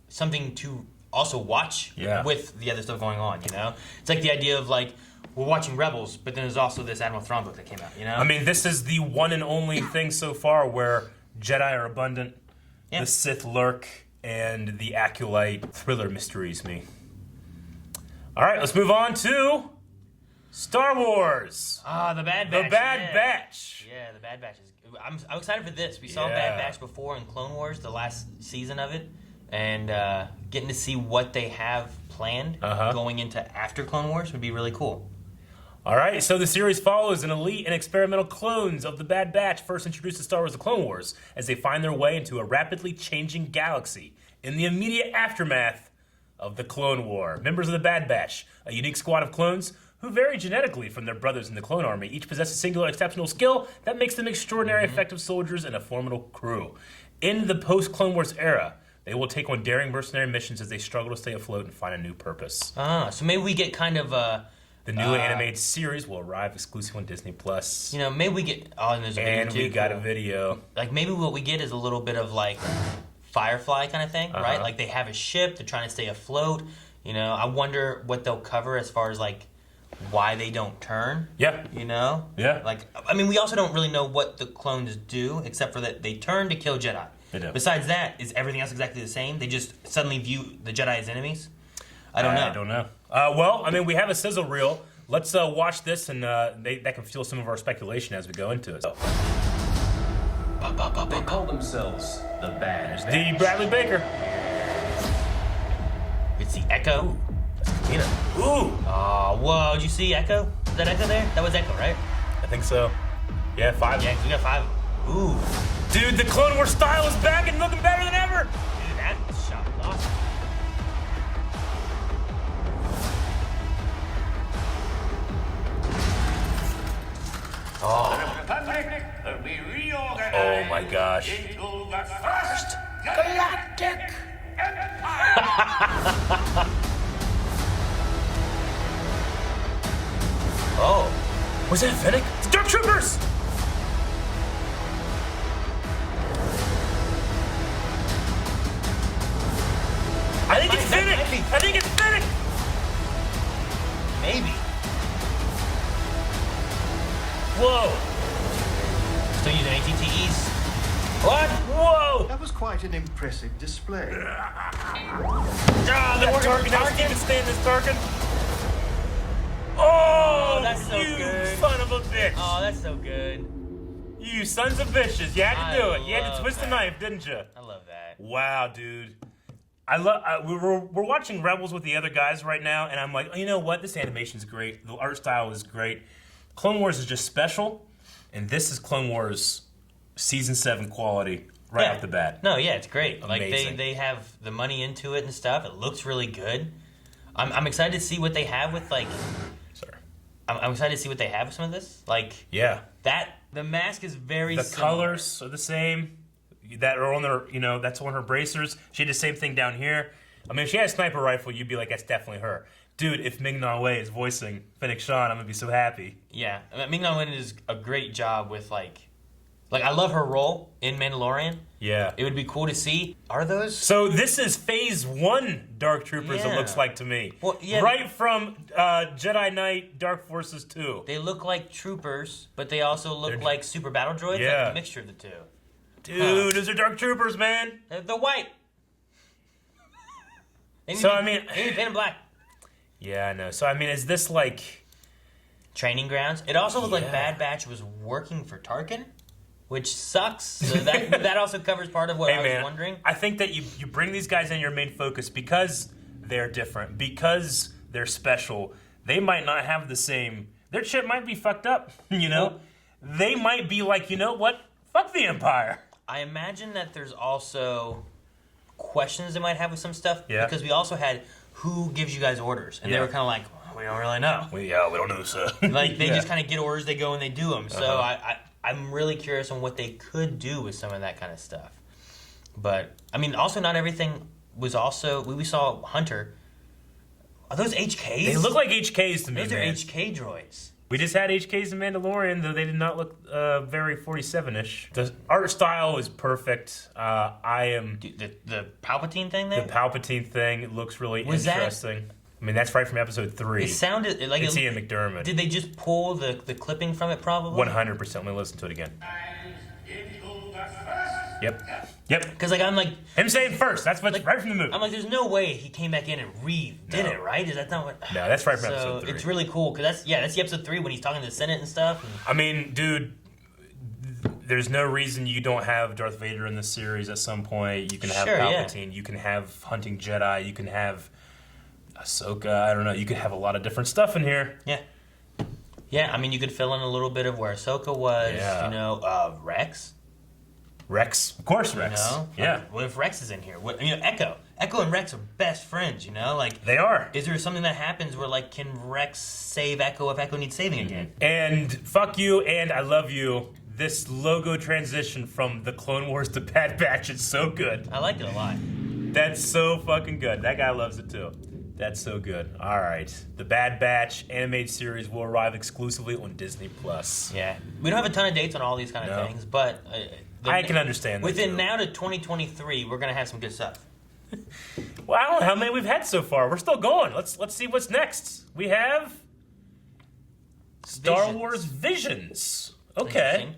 something to also watch with the other stuff going on, you know? It's like the idea of like, we're watching Rebels, but then there's also this Admiral Thrawn book that came out, you know? I mean, this is the one and only thing so far where Jedi are abundant, the Sith lurk, and the Acolyte thriller mysteries me. All right, let's move on to Star Wars. The Bad Batch. The Bad Batch. Yeah, the Bad Batch is. I'm excited for this. We saw Bad Batch before in Clone Wars, the last season of it, and getting to see what they have planned going into after Clone Wars would be really cool. All right, so the series follows an elite and experimental clones of the Bad Batch, first introduced to Star Wars: The Clone Wars, as they find their way into a rapidly changing galaxy in the immediate aftermath of the Clone War. Members of the Bad Batch, a unique squad of clones who vary genetically from their brothers in the Clone Army, each possess a singular exceptional skill that makes them extraordinary effective soldiers and a formidable crew. In the post-Clone Wars era, they will take on daring mercenary missions as they struggle to stay afloat and find a new purpose. So maybe we get kind of the new animated series will arrive exclusive on Disney Plus. You know, maybe we get and there's a video and too. We got a video. Like maybe what we get is a little bit of like Firefly kind of thing, right? Like they have a ship, they're trying to stay afloat. You know, I wonder what they'll cover as far as like why they don't turn. Yeah. You know? Yeah. Like, I mean, we also don't really know what the clones do, except for that they turn to kill Jedi. They do. Besides that, is everything else exactly the same? They just suddenly view the Jedi as enemies? I don't know. I don't know. Well, I mean, we have a sizzle reel. Let's watch this, and that can fuel some of our speculation as we go into it. So. They call themselves the Bad Batch. D. Bradley Baker. It's the Echo. Ooh. Oh, whoa. Did you see Echo? Is that Echo there? That was Echo, right? I think so. Yeah, 5. Yeah, we got 5. Ooh. Dude, the Clone Wars style is back and looking better than ever. Dude, that shot was awesome. Oh my gosh. First Galactic Oh. Was that Fennec? It's Dark Troopers! I think it's Fennec! I think it's Fennec! Maybe. Whoa! Still using ATTEs. What? Whoa! That was quite an impressive display. Ah, that Tarkin, that was even stand this Tarkin. Oh, that's so you good. son of a bitch. Oh, that's so good. You sons of bitches. You had to do it. You had to twist the knife, didn't you? I love that. Wow, dude. We're watching Rebels with the other guys right now, and I'm like, oh, you know what? This animation's great. The art style is great. Clone Wars is just special, and this is Clone Wars Season 7 quality right off the bat. No, yeah, it's great. Amazing. Like they have the money into it and stuff. It looks really good. I'm excited to see what they have with like. Sorry. I'm excited to see what they have with some of this. Like the mask is very. The similar. colors are the same. That are on their, that's on her bracers. She had the same thing down here. I mean, if she had a sniper rifle, you'd be like, that's definitely her. Dude, if Ming-Na Wen is voicing Fennec Shand, I'm gonna be so happy. Yeah, Ming-Na Wen does a great job with like I love her role in Mandalorian. Yeah. It would be cool to see. Are those? So this is Phase 1 Dark Troopers, it looks like to me. Well, yeah. Right from Jedi Knight Dark Forces 2. They look like troopers, but they also look like super battle droids, like a mixture of the two. Dude, those are Dark Troopers, man. They're white. They need paint them black. Yeah, I know. So, I mean, is this like... Training grounds? It also looked like Bad Batch was working for Tarkin, which sucks. So that also covers part of what I was wondering. I think that you bring these guys in your main focus because they're different, because they're special. They might not have the same... Their shit might be fucked up, you know? They might be like, you know what? Fuck the Empire. I imagine that there's also questions they might have with some stuff. Yeah. Because we also had... Who gives you guys orders? And they were kind of like, we don't really know. We don't know, sir. Like, they just kind of get orders, they go and they do them. So I'm really curious on what they could do with some of that kind of stuff. But, I mean, also not everything was also... We saw Hunter. Are those HKs? They look like HKs to me, Those are HK droids. We just had HKs in Mandalorian, though they did not look very 47-ish. The art style is perfect. The Palpatine thing there? The Palpatine thing looks really interesting. I mean, that's right from Episode 3. It sounded like... It's Ian McDermott. Did they just pull the clipping from it, probably? 100%. Let me listen to it again. Yep. Because, like, I'm like... Him saying first. That's what's right from the movie. I'm like, there's no way he came back in and did it, right? Is that not what... No, that's right from Episode 3. So, it's really cool, because that's the Episode 3 when he's talking to the Senate and stuff. I mean, dude... There's no reason you don't have Darth Vader in this series at some point. You can have Palpatine. You can have Hunting Jedi. You can have Ahsoka. I don't know. You could have a lot of different stuff in here. Yeah. Yeah, I mean, you could fill in a little bit of where Ahsoka was, you know, Rex. Of course, Rex. You know? Yeah. What if Rex is in here? Echo and Rex are best friends, you know? Like, they are. Is there something that happens where, like, can Rex save Echo if Echo needs saving again? And fuck you and I love you. This logo transition from the Clone Wars to Bad Batch is so good. I like it a lot. That's so fucking good. That guy loves it too. That's so good. All right. The Bad Batch animated series will arrive exclusively on Disney+. Yeah. We don't have a ton of dates on all these kind of things, but... I can understand that. Within now to 2023, we're going to have some good stuff. Well, I don't know how many we've had so far. We're still going. Let's see what's next. We have... Star Wars Visions. Okay.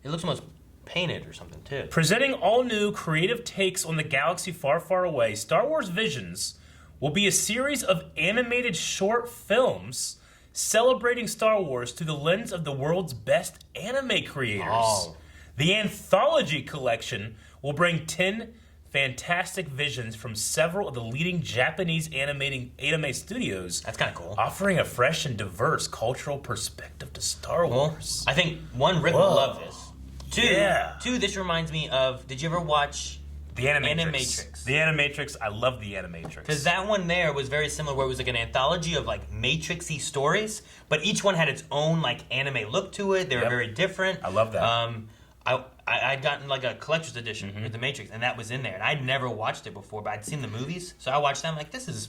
It looks almost painted or something, too. Presenting all new creative takes on the galaxy far, far away, Star Wars Visions will be a series of animated short films celebrating Star Wars through the lens of the world's best anime creators. Oh. The anthology collection will bring 10 fantastic visions from several of the leading Japanese anime studios. That's kind of cool. Offering a fresh and diverse cultural perspective to Star Wars. I think, one, Rick will love this. Two, this reminds me of, did you ever watch The Animatrix? The Animatrix, I love The Animatrix. Because that one there was very similar, where it was like an anthology of like Matrix-y stories, but each one had its own like anime look to it. They were very different. I love that. I'd gotten like a collector's edition with The Matrix, and that was in there. And I'd never watched it before, but I'd seen the movies, so I watched them. Like, this is...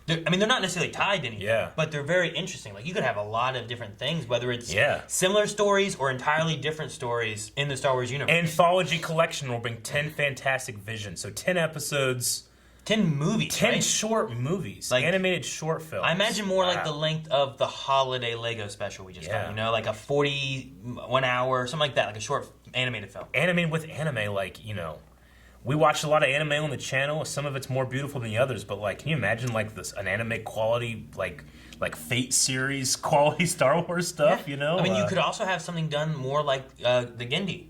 I mean, they're not necessarily tied to anything, but they're very interesting. Like, you could have a lot of different things, whether it's similar stories or entirely different stories in the Star Wars universe. Anthology collection will bring 10 fantastic visions. So 10 episodes. 10 movies, 10 short movies. Like, animated short films. I imagine more like the length of the holiday Lego special we just got. You know, like a 41 hour, something like that, like a short animated film. Animated with anime, like, you know... We watched a lot of anime on the channel. Some of it's more beautiful than the others, but like, can you imagine like this an anime quality, like Fate series quality Star Wars stuff? You know, I mean, you could also have something done more like the Genndy,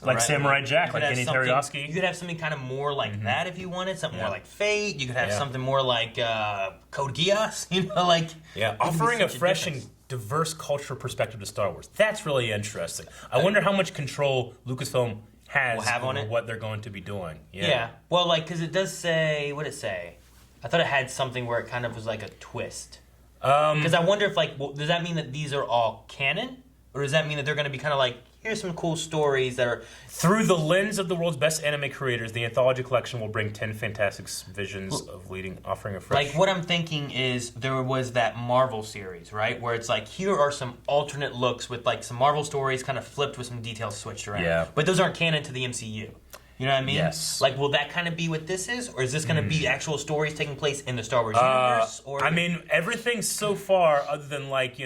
like Samurai Jack, like Genndy Teriyaki. You could have something kind of more like that if you wanted something more like Fate. You could have something more like Code Geass. You know, like offering a fresh and diverse cultural perspective to Star Wars. That's really interesting. I wonder how much control Lucasfilm has on what they're going to be doing. Yeah. Well, like, because it does say, what did it say? I thought it had something where it kind of was like a twist. Because I wonder if, like, does that mean that these are all canon? Or does that mean that they're going to be kind of like, here's some cool stories that are... Through the lens of the world's best anime creators, the anthology collection will bring 10 fantastic visions of leading, offering a fresh... Like, what I'm thinking is there was that Marvel series, right? Where it's like, here are some alternate looks with like some Marvel stories kind of flipped with some details switched around. Yeah. But those aren't canon to the MCU. You know what I mean? Yes. Like, will that kind of be what this is? Or is this going to be actual stories taking place in the Star Wars universe? Or I mean, everything so far, other than like,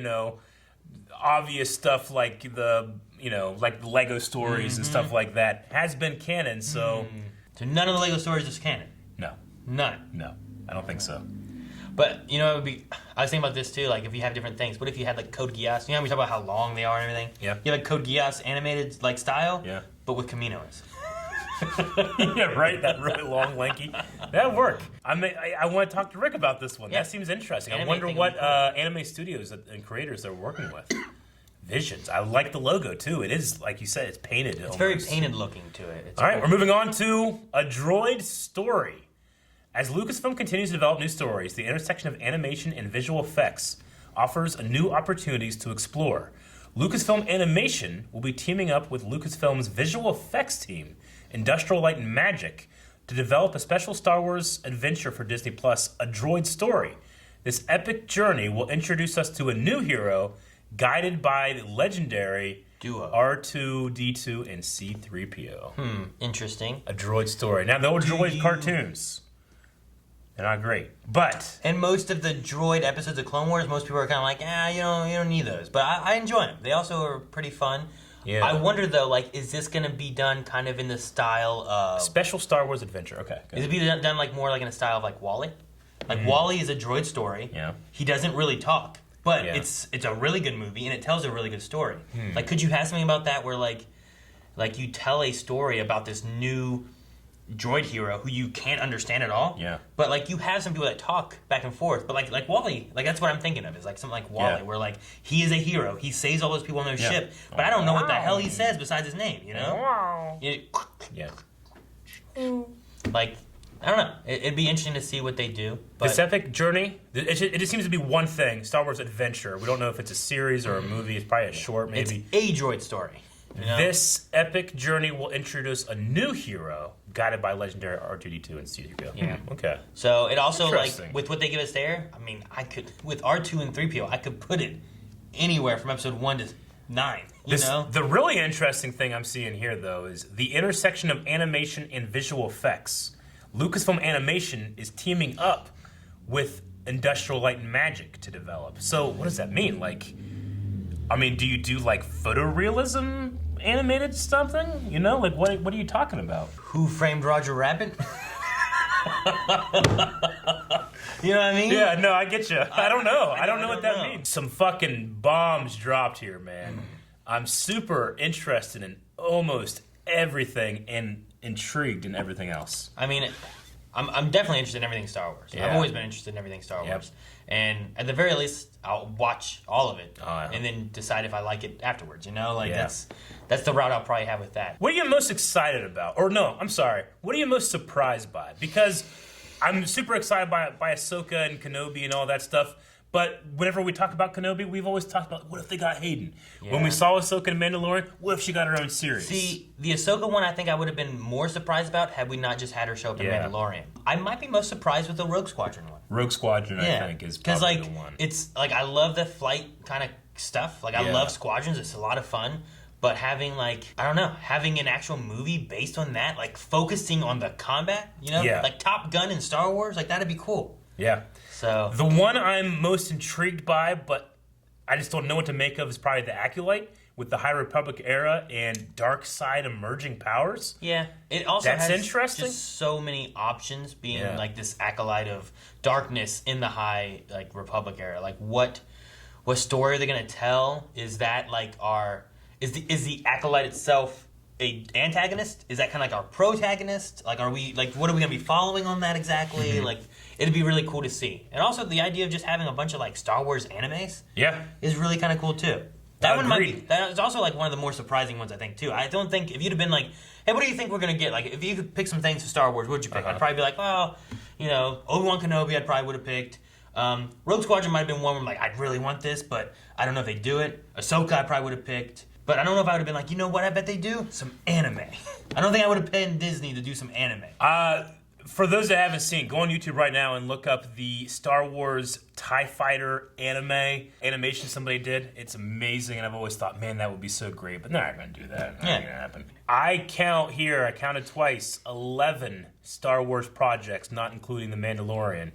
obvious stuff like the, like the Lego stories and stuff like that, has been canon, so... So none of the Lego stories is canon? No. None? No, I don't think so. But, it would be... I was thinking about this, too, like, if you have different things. What if you had, like, Code Geass? You know how we talk about how long they are and everything? Yeah. You have, like, Code Geass animated, like, style? Yeah. But with Caminos. Yeah, right. That really long, lanky. That'd work. I want to talk to Rick about this one. Yeah. That seems interesting. I Anime wonder thing what would be cool. anime studios and creators they're working with. Visions. I like the logo too. It is, like you said, it's painted. It's very painted looking to it. It's all right, we're moving on to A Droid Story. As Lucasfilm continues to develop new stories, the intersection of animation and visual effects offers new opportunities to explore. Lucasfilm Animation will be teaming up with Lucasfilm's visual effects team, Industrial Light and Magic, to develop a special Star Wars adventure for Disney Plus, A Droid Story. This epic journey will introduce us to a new hero, guided by the legendary duo R2-D2 and C-3PO. Interesting. A Droid Story. Now, the old Droid cartoons, they're not great, but... And most of the Droid episodes of Clone Wars, most people are kind of like, you don't need those. But I enjoy them. They also are pretty fun. Yeah. I wonder, though, like, is this going to be done kind of in the style of... Special Star Wars adventure, okay. Is it be done like more like in the style of, like, WALL-E? Like, WALL-E is a droid story. Yeah. He doesn't really talk. But it's a really good movie, and it tells a really good story. Like, could you have something about that where, like you tell a story about this new droid hero who you can't understand at all? Yeah. But, like, you have some people that talk back and forth. But, like WALL-E, like, that's what I'm thinking of, is, like, something like WALL-E, where, like, he is a hero. He saves all those people on their ship. But I don't know what the hell he says besides his name, you know? Yeah. Like... I don't know. It'd be interesting to see what they do. But this epic journey, it just seems to be one thing, Star Wars adventure. We don't know if it's a series or a movie. It's probably a short, maybe. It's a droid story. You know? This epic journey will introduce a new hero, guided by legendary R2-D2 and C-3PO. Yeah. Okay. So it also, like, with what they give us there, I mean, I could, with R2 and 3PO, I could put it anywhere from episode 1 to 9. You know? The really interesting thing I'm seeing here, though, is the intersection of animation and visual effects. Lucasfilm Animation is teaming up with Industrial Light and Magic to develop. So what does that mean? Like, I mean, do you do like photorealism animated something? You know, like what are you talking about? Who Framed Roger Rabbit? You know what I mean? Yeah, no, I get you. I don't know. I don't know what that means. Some fucking bombs dropped here, man. I'm super interested in almost everything and intrigued in everything else. I mean, I'm definitely interested in everything Star Wars. Yeah. I've always been interested in everything Star Wars. And at the very least, I'll watch all of it and then decide if I like it afterwards, you know? Like, that's the route I'll probably have with that. What are you most excited about? Or no, I'm sorry. What are you most surprised by? Because I'm super excited by Ahsoka and Kenobi and all that stuff. But whenever we talk about Kenobi, we've always talked about, what if they got Hayden? Yeah. When we saw Ahsoka and Mandalorian, what if she got her own series? See, the Ahsoka one I think I would have been more surprised about had we not just had her show up in Mandalorian. I might be most surprised with the Rogue Squadron one. Rogue Squadron, I think, is probably the one. It's, like, I love the flight kind of stuff. Like, I love Squadrons. It's a lot of fun. But having, like, I don't know, having an actual movie based on that, like, focusing on the combat, you know? Like Top Gun in Star Wars, like, that'd be cool. Yeah. So the one I'm most intrigued by, but I just don't know what to make of, is probably the Acolyte with the High Republic era and dark side emerging powers. Yeah, it also has interesting. Just so many options, being like this acolyte of darkness in the High Republic era. Like, what story are they gonna tell? Is that like is the acolyte itself a antagonist? Is that kind of like our protagonist? Like, what are we gonna be following on that exactly? Like, it'd be really cool to see. And also the idea of just having a bunch of like Star Wars animes is really kind of cool too. That one might be, that is also like one of the more surprising ones, I think, too. I don't think, if you'd have been like, hey, what do you think we're going to get? Like, if you could pick some things for Star Wars, what would you pick? I'd probably be like, well, you know, Obi-Wan Kenobi I probably would have picked. Rogue Squadron might have been one where I'm like, I'd really want this, but I don't know if they do it. Ahsoka I probably would have picked. But I don't know if I would have been like, you know what? I bet they do some anime. I don't think I would have paid Disney to do some anime. For those that haven't seen, go on YouTube right now and look up the Star Wars TIE Fighter animation somebody did. It's amazing, and I've always thought, man, that would be so great, but they're not going to do that. Not going to happen. I counted twice, 11 Star Wars projects, not including The Mandalorian,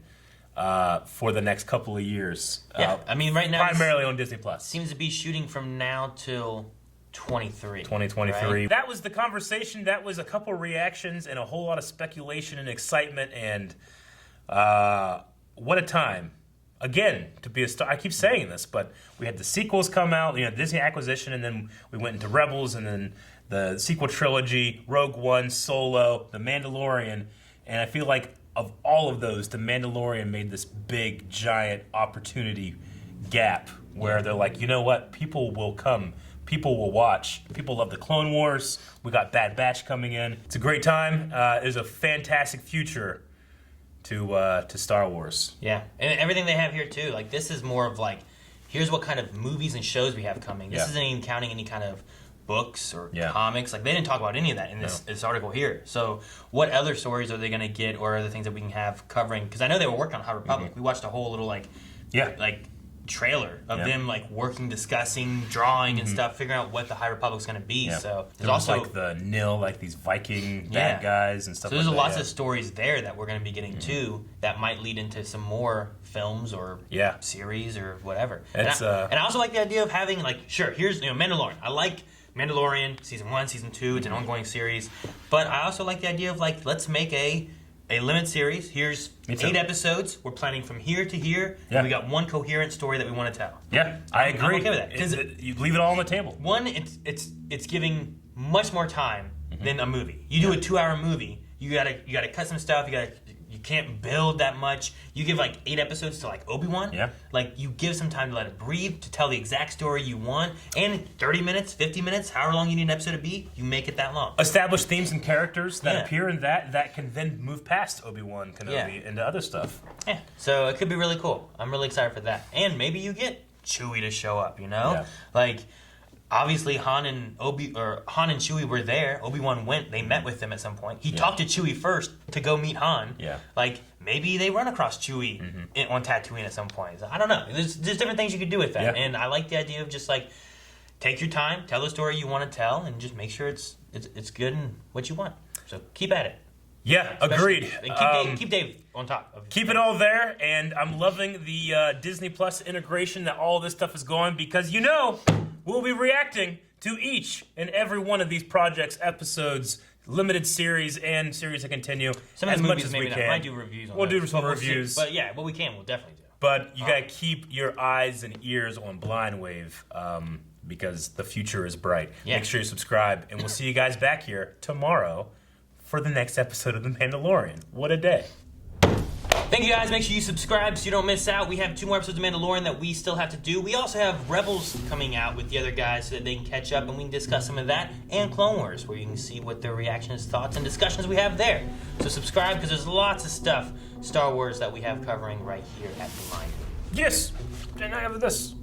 for the next couple of years. Yeah, I mean, right now... Primarily on Disney+. Seems to be shooting from now till... 2023. Right? That was the conversation. That was a couple reactions and a whole lot of speculation and excitement. And what a time. Again, to be a star. I keep saying this, but we had the sequels come out, Disney acquisition, and then we went into Rebels, and then the sequel trilogy, Rogue One, Solo, The Mandalorian. And I feel like of all of those, The Mandalorian made this big, giant opportunity gap where they're like, you know what? People will come. People will watch. People love the Clone Wars. We got Bad Batch coming in. It's a great time. There's a fantastic future to Star Wars. Yeah, and everything they have here too. Like this is more of like, here's what kind of movies and shows we have coming. This isn't even counting any kind of books or comics. Like they didn't talk about any of that in this article here. So what other stories are they going to get, or other things that we can have covering? Because I know they were working on High Republic. We watched a whole little trailer of them like working, discussing, drawing and stuff, figuring out what the High Republic's going to be. So there's also like the Nil, like these Viking bad guys and stuff. So there's like that. lots of stories there that we're going to be getting to that might lead into some more films or series or whatever. And I also like the idea of having here's Mandalorian. I like Mandalorian season 1, season 2. It's an ongoing series, but I also like the idea of let's make a limited series. Here's 8 episodes. We're planning from here to here. And we got one coherent story that we want to tell. Yeah, I agree. I'm okay with that. Because you leave it all on the table. One, it's giving much more time than a movie. You do a 2-hour movie. You gotta cut some stuff. You can't build that much. You give 8 episodes to Obi-Wan. Yeah. You give some time to let it breathe, to tell the exact story you want. And 30 minutes, 50 minutes, however long you need an episode to be, you make it that long. Establish themes and characters that appear in that can then move past Obi-Wan Kenobi into other stuff. Yeah. So it could be really cool. I'm really excited for that. And maybe you get Chewie to show up, Obviously, Han and Chewie were there. Obi-Wan went. They met with them at some point. He talked to Chewie first to go meet Han. Yeah. Maybe they run across Chewie on Tatooine at some point. I don't know. There's different things you could do with that. Yeah. And I like the idea of just take your time, tell the story you want to tell, and just make sure it's good and what you want. So keep at it. Yeah, agreed. And keep Dave on top. Keep it all there, and I'm loving the Disney Plus integration that all this stuff is going, because we'll be reacting to each and every one of these projects, episodes, limited series, and series that continue some of as the much movies as maybe we can. I might do reviews on We'll do some reviews. But yeah, what we can, we'll definitely do. But you got to keep your eyes and ears on Blind Wave, because the future is bright. Yeah. Make sure you subscribe, and we'll see you guys back here tomorrow for the next episode of The Mandalorian. What a day. Thank you guys. Make sure you subscribe so you don't miss out. We have 2 more episodes of Mandalorian that we still have to do. We also have Rebels coming out with the other guys so that they can catch up and we can discuss some of that. And Clone Wars, where you can see what their reactions, thoughts, and discussions we have there. So subscribe, because there's lots of stuff, Star Wars, that we have covering right here at The Mind. Yes. And I have this.